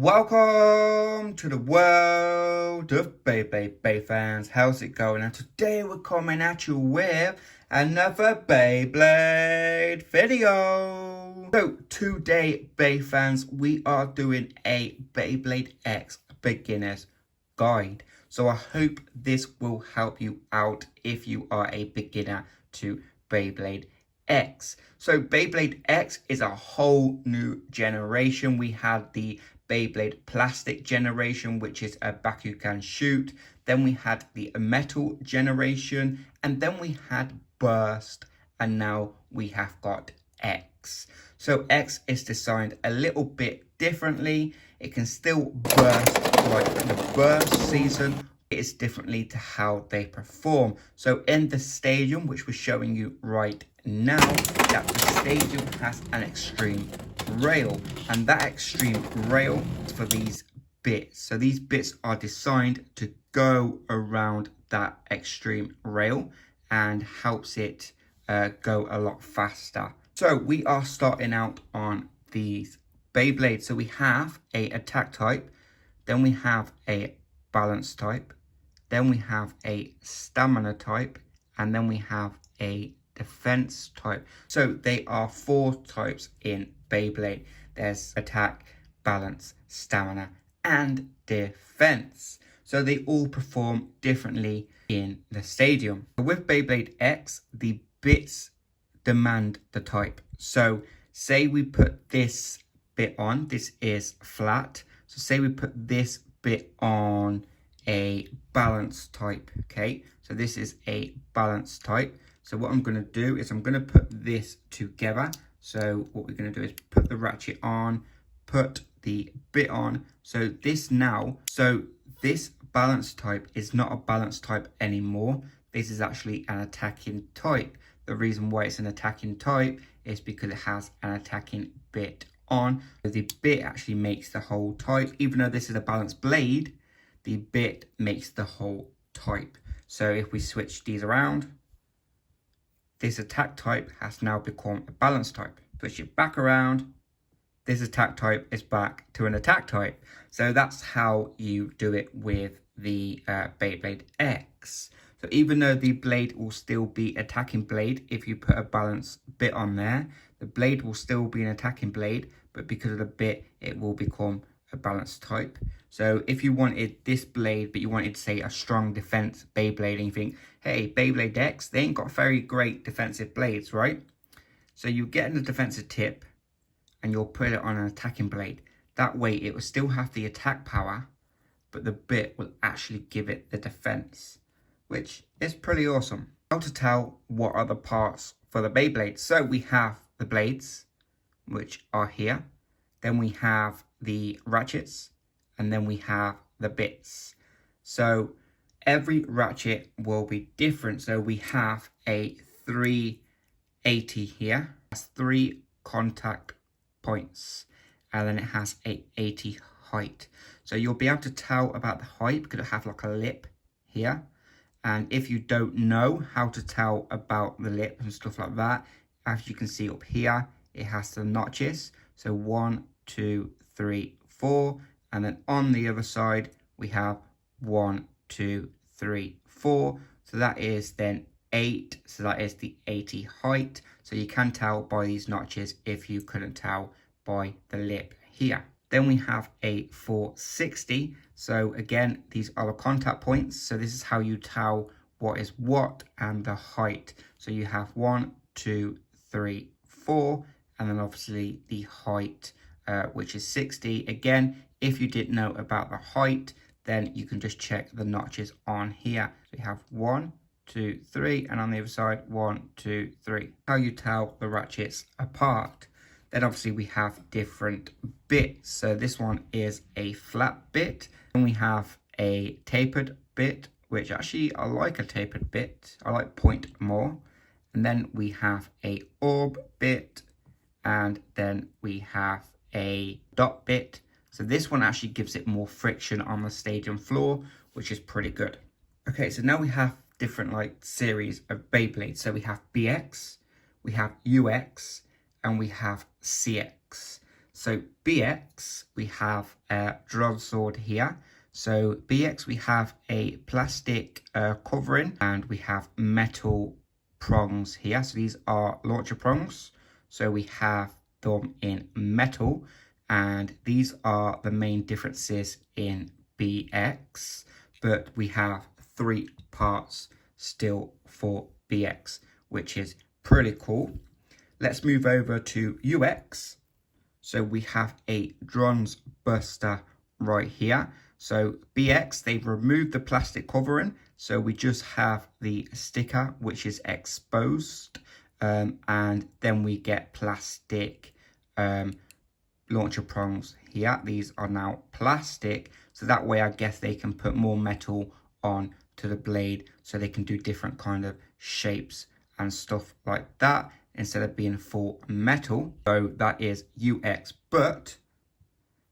Welcome to the world of BeyFans. How's it going? And today we're coming at you with another Beyblade video. So today, BeyFans, we are doing a Beyblade X beginner's guide. So I hope this will help you out if you are a beginner to Beyblade X. So Beyblade X is a whole new generation. We had the Beyblade plastic generation, which is a Bakugan shoot. Then we had the metal generation, and then we had burst, and now we have got X. So X is designed a little bit differently. It can still burst like the burst season. It is differently to how they perform. So in the stadium, which we're showing you right now, that the stadium has an extreme rail, and that extreme rail is for these bits. So these bits are designed to go around that extreme rail and helps it go a lot faster. So we are starting out on these Beyblades. So we have a attack type, then we have a balance type, then we have a stamina type, and then we have a defense type. So they are 4 types in Beyblade. There's attack, balance, stamina, and defense. So they all perform differently in the stadium. With Beyblade X, the bits demand the type. So say we put this bit on, this is flat. So say we put this bit on a balance type, okay? So this is a balance type. So what I'm going to do is I'm going to put this together. So what we're going to do is put the ratchet on, put the bit on. So this balance type is not a balance type anymore. This is actually an attacking type. The reason why it's an attacking type is because it has an attacking bit on. So the bit actually makes the whole type. Even though this is a balanced blade, the bit makes the whole type. So if we switch these around, this attack type has now become a balance type. Switch it back around, this attack type is back to an attack type. So that's how you do it with the Beyblade X. So even though the blade will still be attacking blade, if you put a balance bit on there, the blade will still be an attacking blade, but because of the bit, it will become a balance type. So if you wanted this blade, but you wanted, say, a strong defense Beyblade, and you think, hey, Beyblade X, they ain't got very great defensive blades, right? So you get the defensive tip, and you'll put it on an attacking blade. That way, it will still have the attack power, but the bit will actually give it the defense, which is pretty awesome. How to tell what are the parts for the Beyblade? So we have the blades, which are here. Then we have the ratchets, and then we have the bits. So every ratchet will be different. So we have a 380 here. That's 3 contact points, and then it has a 80 height. So you'll be able to tell about the height because it has like a lip here. And if you don't know how to tell about the lip and stuff like that, as you can see up here, it has the notches. So 1, 2, 3, 4, and then on the other side we have 1, 2, 3, 4. So that is then 8. So that is the 80 height. So you can tell by these notches if you couldn't tell by the lip here. Then we have a 460. So again, these are the contact points. So this is how you tell what is what and the height. So you have 1, 2, 3, 4, and then obviously the height, which is 60. Again, if you didn't know about the height, then you can just check the notches on here. So you have 1, 2, 3, and on the other side, 1, 2, 3. How you tell the ratchets apart. Then obviously we have different bits. So this one is a flat bit. And we have a tapered bit, which actually I like a tapered bit. I like point more. And then we have a orb bit. And then we have a dot bit. So this one actually gives it more friction on the stadium floor, which is pretty good. Okay, so now we have different like series of Beyblades. So we have BX, we have UX, and we have CX. So BX, we have a drill sword here. So BX, we have a plastic covering, and we have metal prongs here. So these are launcher prongs. So we have them in metal, and these are the main differences in BX, but we have 3 parts still for BX, which is pretty cool. Let's move over to UX. So we have a Drons Buster right here. So BX, they've removed the plastic covering. So we just have the sticker, which is exposed. And then we get plastic launcher prongs here. These are now plastic. So that way, I guess they can put more metal on to the blade, so they can do different kind of shapes and stuff like that, instead of being full metal. So that is UX, but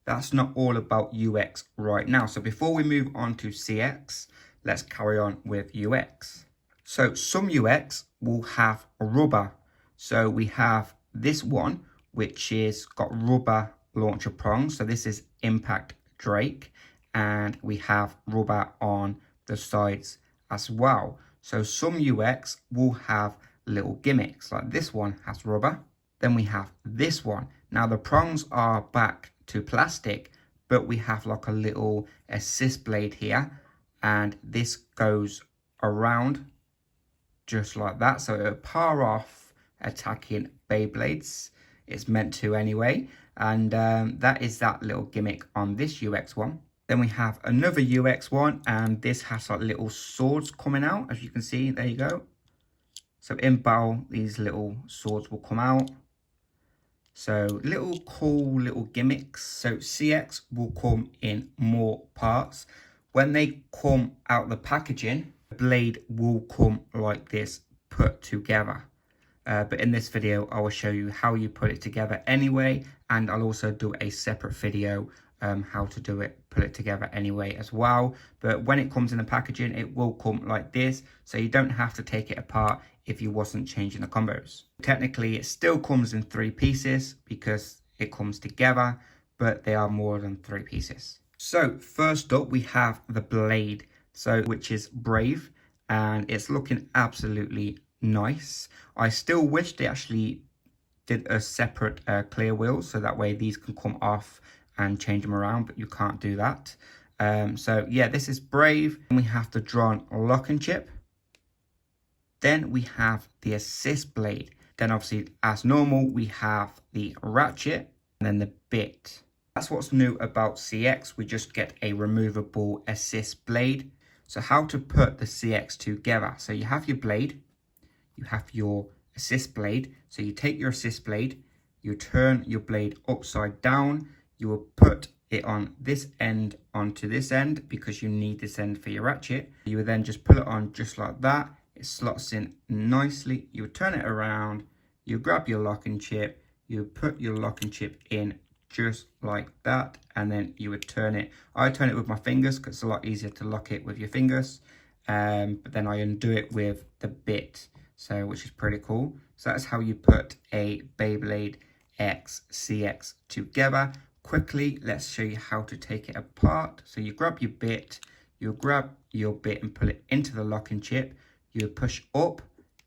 that's not all about UX right now. So before we move on to CX, let's carry on with UX. So some UX will have rubber. So we have this one, which is got rubber launcher prongs. So this is Impact Drake, and we have rubber on the sides as well. So some UX will have little gimmicks, like this one has rubber. Then we have this one. Now the prongs are back to plastic, but we have like a little assist blade here, and this goes around just like that, so it'll power off attacking Beyblades. It's meant to anyway, and that is that little gimmick on this UX one. Then we have another UX one, and this has like little swords coming out, as you can see. There you go. So in battle, these little swords will come out. So little cool little gimmicks. So CX will come in more parts. When they come out the packaging, the blade will come like this, put together. But in this video, I will show you how you put it together anyway, and I'll also do a separate video how to do it, put it together anyway as well. But when it comes in the packaging, it will come like this, so you don't have to take it apart if you wasn't changing the combos. Technically, it still comes in 3 pieces because it comes together, but they are more than 3 pieces. So first up, we have the blade, so which is Brave, and it's looking absolutely nice. I still wish they actually did a separate clear wheel, so that way these can come off and change them around, but you can't do that. So yeah, this is Brave. And we have the drawn lock and chip. Then we have the assist blade. Then obviously, as normal, we have the ratchet and then the bit. That's what's new about CX. We just get a removable assist blade. So how to put the CX together. So you have your blade, you have your assist blade. So you take your assist blade, you turn your blade upside down, you will put it on this end onto this end because you need this end for your ratchet. You would then just pull it on just like that. It slots in nicely. You would turn it around, you grab your lock and chip, you put your lock and chip in just like that, and then you would turn it. I turn it with my fingers because it's a lot easier to lock it with your fingers, but then I undo it with the bit, so which is pretty cool. So that's how you put a Beyblade X CX together. Quickly, let's show you how to take it apart. So you grab your bit, you grab your bit and pull it into the lock and chip. You would push up,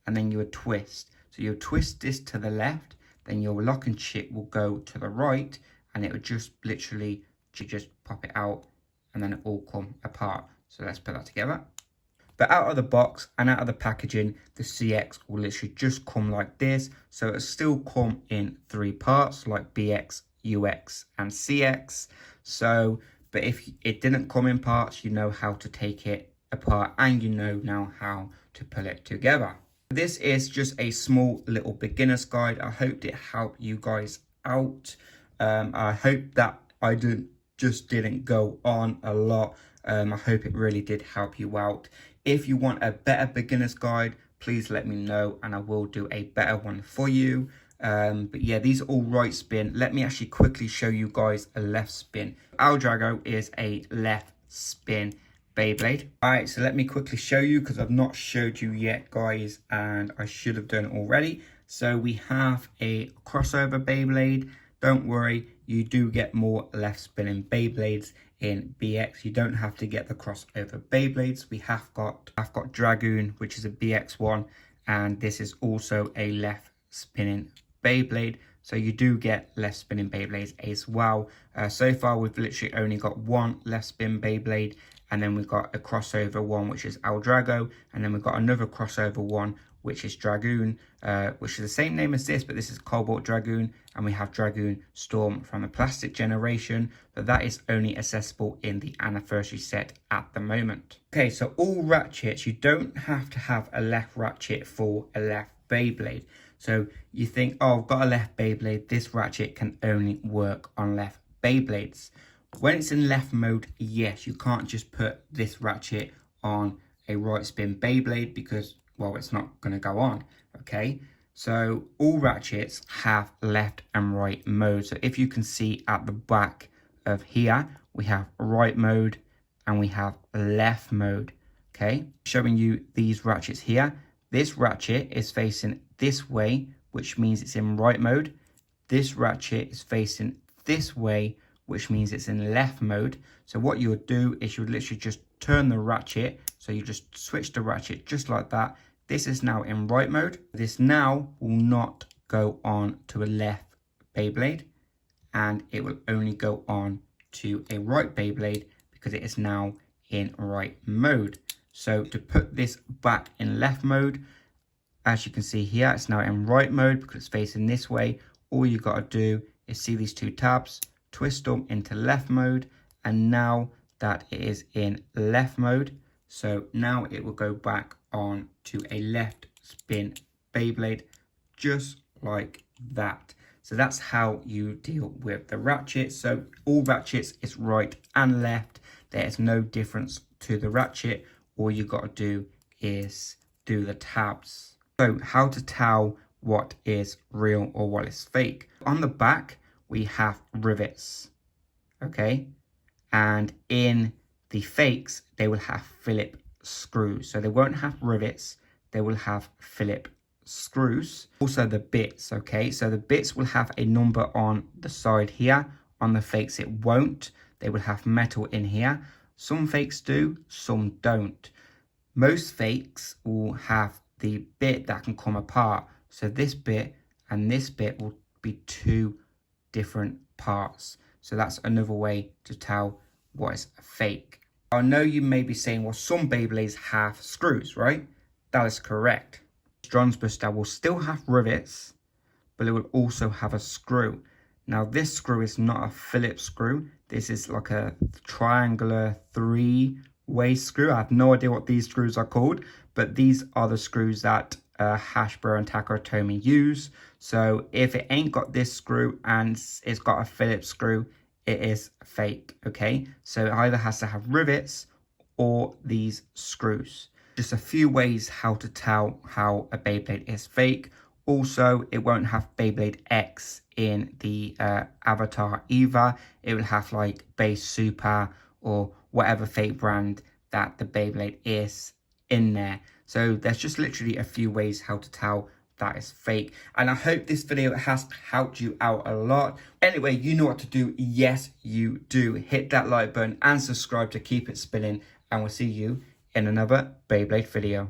and then you would twist. So you twist this to the left, then your lock and chip will go to the right, and it would just literally just pop it out, and then it all come apart. So let's put that together. But out of the box and out of the packaging, the CX will literally just come like this. So it'll still come in 3 parts like BX, UX and CX. So, but if it didn't come in parts, you know how to take it apart, and you know now how to pull it together. This is just a small little beginner's guide. I hope it helped you guys out. I hope that I didn't go on a lot. I hope it really did help you out. If you want a better beginner's guide, please let me know and I will do a better one for you. But yeah, these are all right spin. Let me actually quickly show you guys a left spin. Al Drago is a left spin Beyblade. Alright, so let me quickly show you because I've not showed you yet, guys, and I should have done it already. So we have a crossover Beyblade. don't worry, you do get more left spinning Beyblades in BX. You don't have to get the crossover Beyblades. I've got Dragoon, which is a BX one, and this is also a left spinning Beyblade. So you do get left spinning Beyblades as well. So far we've literally only got one left spin Beyblade, and then we've got a crossover one, which is El Drago, and then we've got another crossover one, which is Dragoon, which is the same name as this, but this is Cobalt Dragoon, and we have Dragoon Storm from the Plastic Generation, but that is only accessible in the anniversary set at the moment. Okay, so all ratchets, you don't have to have a left ratchet for a left Beyblade. So you think, oh, I've got a left Beyblade, this ratchet can only work on left Beyblades. When it's in left mode, yes, you can't just put this ratchet on a right spin Beyblade because, well, it's not going to go on, okay? So all ratchets have left and right mode. So if you can see at the back of here, we have right mode and we have left mode, okay? Showing you these ratchets here. This ratchet is facing this way, which means it's in right mode. This ratchet is facing this way, which means it's in left mode. So what you would do is you would literally just turn the ratchet. So you just switch the ratchet just like that. This is now in right mode. This now will not go on to a left Beyblade, and it will only go on to a right Beyblade because it is now in right mode. So to put this back in left mode, as you can see here, it's now in right mode because it's facing this way. All you got to do is see these two tabs, twist them into left mode, and now that it is in left mode, so now it will go back on to a left spin Beyblade just like that. So that's how you deal with the ratchets. So all ratchets is right and left. There is no difference to the ratchet. All you got to do is do the tabs. So how to tell what is real or what is fake. On the back, we have rivets, okay? And in the fakes, they will have Phillips screws. So they won't have rivets, they will have Phillips screws. Also the bits, okay? So the bits will have a number on the side here. On the fakes, it won't. They will have metal in here. Some fakes do, some don't. Most fakes will have the bit that can come apart. So this bit and this bit will be two different parts. So that's another way to tell what is fake. I know you may be saying, well, some Beyblades have screws, right? That is correct. Strong's Buster will still have rivets, but it will also have a screw. Now this screw is not a Phillips screw. This is like a triangular three-way screw. I have no idea what these screws are called, but these are the screws that Hasbro and Takara use. So if it ain't got this screw and it's got a Phillips screw, it is fake, okay? So it either has to have rivets or these screws. Just a few ways how to tell how a Beyblade is fake. Also, it won't have Beyblade X in the avatar either. It will have like Base Super or whatever fake brand that the Beyblade is in there. So there's just literally a few ways how to tell that is fake. And I hope this video has helped you out a lot. Anyway, you know what to do. Yes, you do. Hit that like button and subscribe to keep it spinning. And we'll see you in another Beyblade video.